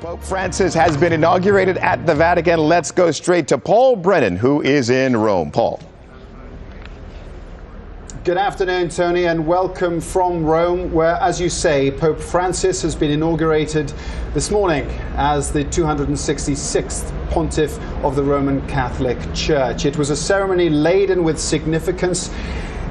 Pope Francis has been inaugurated at the Vatican. Let's go straight to Paul Brennan, who is in Rome. Paul. Good afternoon, Tony, and welcome from Rome, where, as you say, Pope Francis has been inaugurated this morning as the 266th pontiff of the Roman Catholic Church. It was a ceremony laden with significance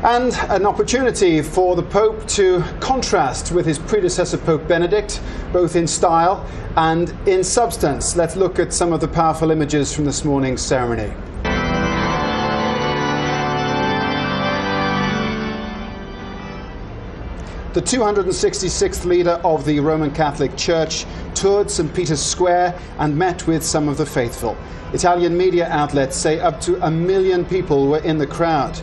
and an opportunity for the Pope to contrast with his predecessor, Pope Benedict, both in style and in substance. Let's look at some of the powerful images from this morning's ceremony. The 266th leader of the Roman Catholic Church toured St. Peter's Square and met with some of the faithful. Italian media outlets say up to 1 million people were in the crowd.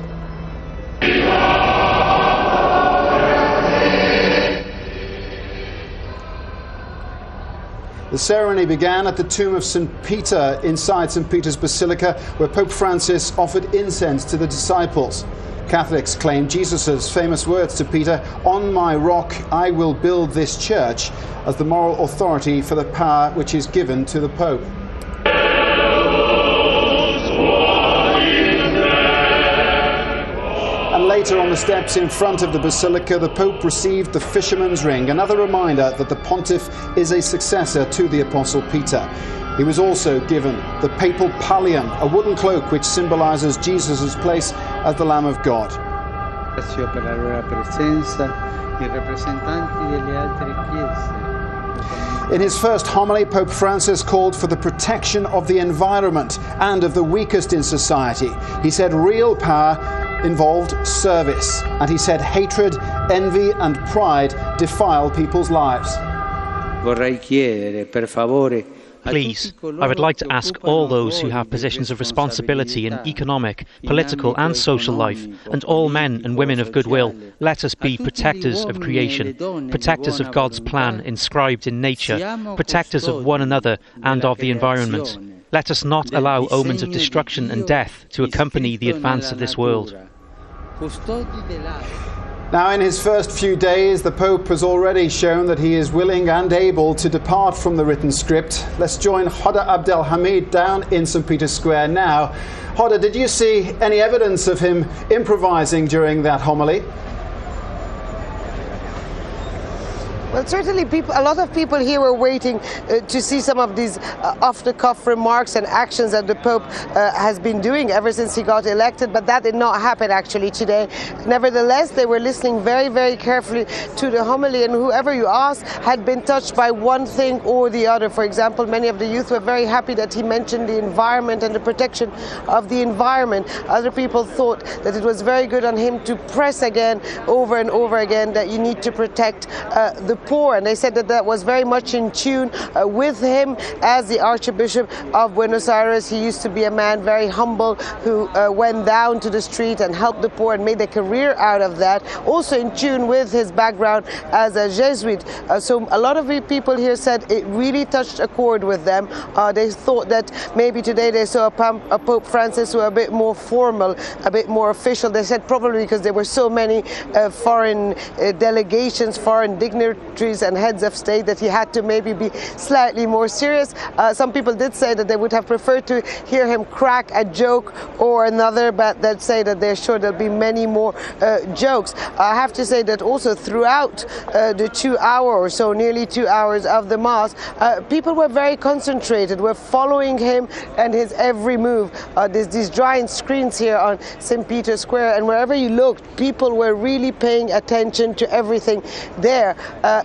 The ceremony began at the tomb of St. Peter inside St. Peter's Basilica, where Pope Francis offered incense to the disciples. Catholics claim Jesus' famous words to Peter, "On my rock I will build this church," as the moral authority for the power which is given to the Pope. And later on the steps in front of the Basilica, the Pope received the Fisherman's Ring, another reminder that the Pontiff is a successor to the Apostle Peter. He was also given the papal pallium, a wooden cloak which symbolizes Jesus' place as the Lamb of God. In his first homily, Pope Francis called for the protection of the environment and of the weakest in society. He said real power involved service, and he said hatred, envy and pride defile people's lives. Please, I would like to ask all those who have positions of responsibility in economic, political and social life, and all men and women of goodwill, let us be protectors of creation, protectors of God's plan inscribed in nature, protectors of one another and of the environment. Let us not allow omens of destruction and death to accompany the advance of this world. Now, in his first few days, the Pope has already shown that he is willing and able to depart from the written script. Let's join Hoda Abdelhamid down in St. Peter's Square now. Hoda, did you see any evidence of him improvising during that homily? Well, certainly a lot of people here were waiting to see some of these off-the-cuff remarks and actions that the Pope has been doing ever since he got elected, but that did not happen actually today. Nevertheless, they were listening very, very carefully to the homily, and whoever you asked had been touched by one thing or the other. For example, many of the youth were very happy that he mentioned the environment and the protection of the environment. Other people thought that it was very good on him to press again, over and over again, that you need to protect the poor, and they said that that was very much in tune with him as the Archbishop of Buenos Aires. He used to be a man very humble who went down to the street and helped the poor and made a career out of that. Also in tune with his background as a Jesuit. So a lot of the people here said it really touched a chord with them. They thought that maybe today they saw a Pope Francis who was a bit more formal, a bit more official. They said probably because there were so many foreign delegations, foreign dignitaries and heads of state, that he had to maybe be slightly more serious. Some people did say that they would have preferred to hear him crack a joke or another, but they'd say that they're sure there'll be many more jokes. I have to say that also throughout the 2 hour or so, nearly 2 hours of the Mass, people were very concentrated, were following him and his every move. There's these giant screens here on St. Peter's Square, and wherever you looked, people were really paying attention to everything there.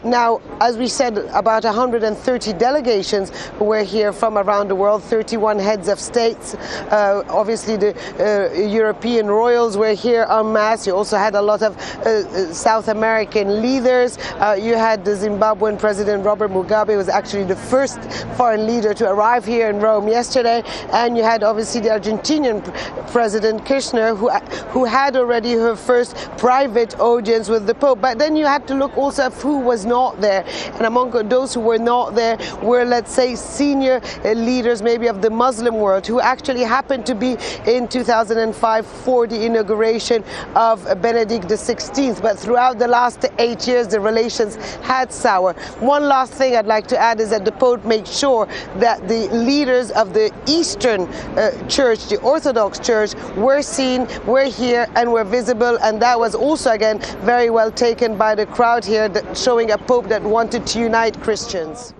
Now, as we said, about 130 delegations were here from around the world, 31 heads of states. Obviously, the European royals were here en masse. You also had a lot of South American leaders. You had the Zimbabwean President Robert Mugabe, who was actually the first foreign leader to arrive here in Rome yesterday. And you had obviously the Argentinian President Kirchner, who had already her first private audience with the Pope. But then you had to look also at who was was not there. And among those who were not there were, let's say, senior leaders maybe of the Muslim world who actually happened to be in 2005 for the inauguration of Benedict XVI. But throughout the last 8 years, the relations had soured. One last thing I'd like to add is that the Pope made sure that the leaders of the Eastern Church, the Orthodox Church, were seen, were here, and were visible. And that was also, again, very well taken by the crowd here, showing a Pope that wanted to unite Christians.